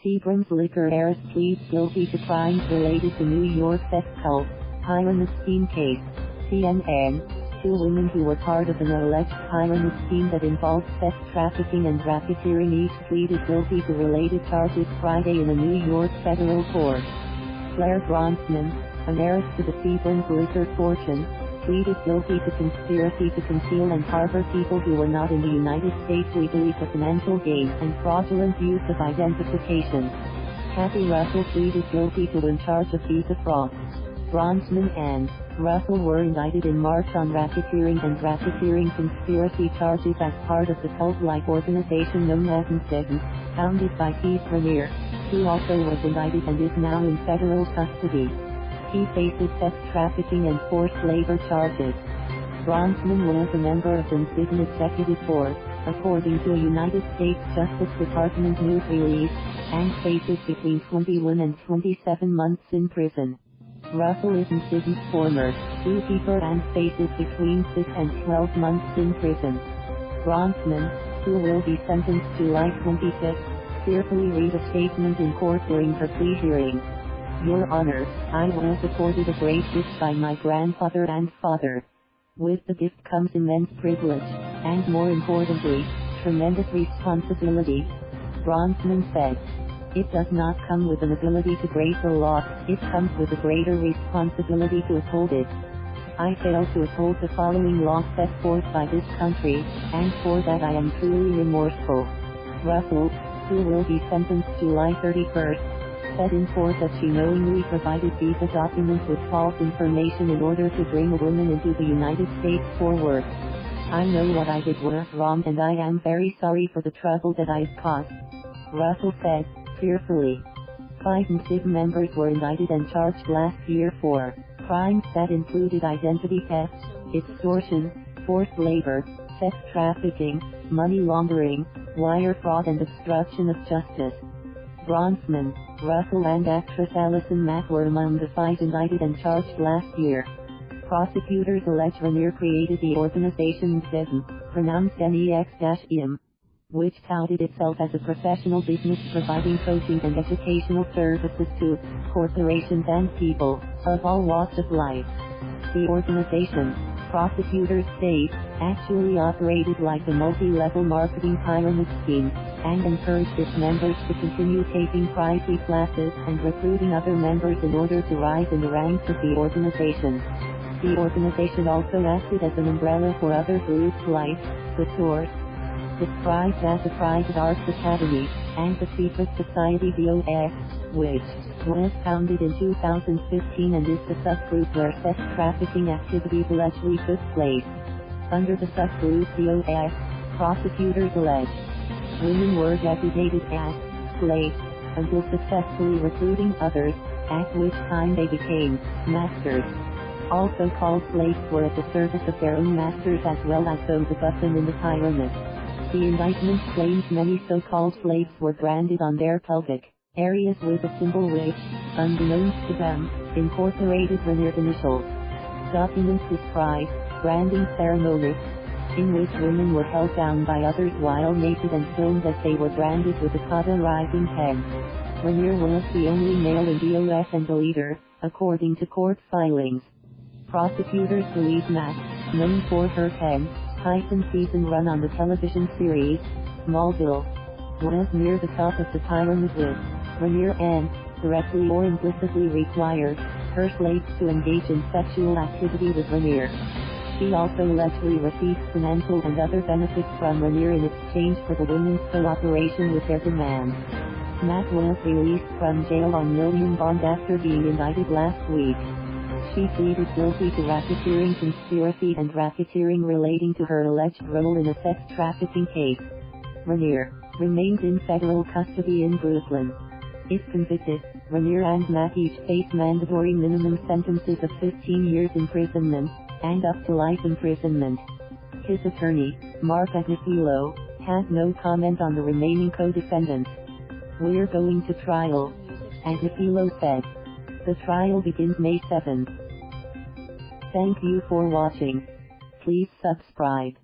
Seagram's liquor heiress pleads guilty to crimes related to New York sex cult, pyramid scheme case. CNN. 2 women who were part of an alleged pyramid scheme that involved sex trafficking and racketeering each pleaded guilty to related charges Friday in a New York federal court. Clare Bronfman, an heiress to the Seagram's liquor fortune, pleaded guilty to conspiracy to conceal and harbor people who were not in the United States legally for financial gain and fraudulent use of identification. Kathy Russell pleaded guilty to in charge of visa fraud. Bronfman and Russell were indicted in March on racketeering and racketeering conspiracy charges as part of the cult-like organization known as Nxivm, founded by Keith Raniere, who also was indicted and is now in federal custody. He faces sex trafficking and forced labor charges. Bronfman was a member of the Nxivm executive board, according to a United States Justice Department news release, and faces between 21 and 27 months in prison. Russell is Nxivm's former bookkeeper and faces between 6 and 12 months in prison. Bronfman, who will be sentenced July 25, tearfully read a statement in court during her plea hearing. Your Honor, I was afforded a great gift by my grandfather and father. With the gift comes immense privilege, and more importantly, tremendous responsibility. Bronfman said. It does not come with an ability to grace a law, it comes with a greater responsibility to uphold it. I fail to uphold the following law set forth by this country, and for that I am truly remorseful. Russell, who will be sentenced July 31st, said in court that she knowingly provided visa documents with false information in order to bring a woman into the United States for work. I know what I did was wrong and I am very sorry for the trouble that I've caused. Russell said, tearfully. 5 Nxivm members were indicted and charged last year for crimes that included identity theft, extortion, forced labor, sex trafficking, money laundering, wire fraud and obstruction of justice. Bronfman, Russell and actress Allison Mack were among the 5 indicted and charged last year. Prosecutors allege Raniere created the organization Nxivm, pronounced NEX-ium, which touted itself as a professional business providing coaching and educational services to corporations and people of all walks of life. The organization, prosecutors state, actually operated like a multi-level marketing pyramid scheme, and encouraged its members to continue taking pricey classes and recruiting other members in order to rise in the ranks of the organization. The organization also acted as an umbrella for other groups like the Source, described as a private arts academy, and the Secret Society DOS, which was founded in 2015 and is the subgroup where sex trafficking activities allegedly took place. Under the subgroup DOS, prosecutors allege women were designated as slaves until successfully recruiting others, at which time they became masters. Also called slaves were at the service of their own masters as well as those above them in the pyramid. The indictment claims many so-called slaves were branded on their pelvic areas with a symbol which, unbeknownst to them, incorporated Raniere's initials. Documents describe branding ceremonies, in which women were held down by others while naked and filmed as they were branded with a cauterizing pen. Raniere was the only male in DOS and the leader, according to court filings. Prosecutors believe Mack, known for her 10-season run on the television series Smallville, was near the top of the pyramid with Raniere and, directly or implicitly required, her slaves to engage in sexual activity with Raniere. She also allegedly received financial and other benefits from Raniere in exchange for the women's cooperation with their demands. Mack was released from jail on million bond after being indicted last week. She pleaded guilty to racketeering conspiracy and racketeering relating to her alleged role in a sex trafficking case. Raniere remains in federal custody in Brooklyn. If convicted, Raniere and Mack each face mandatory minimum sentences of 15 years imprisonment, and up to life imprisonment. His attorney, Marc Agnifilo, has no comment on the remaining co-defendants. We're going to trial, Agnifilo said. The trial begins May 7th. Thank you for watching. Please subscribe.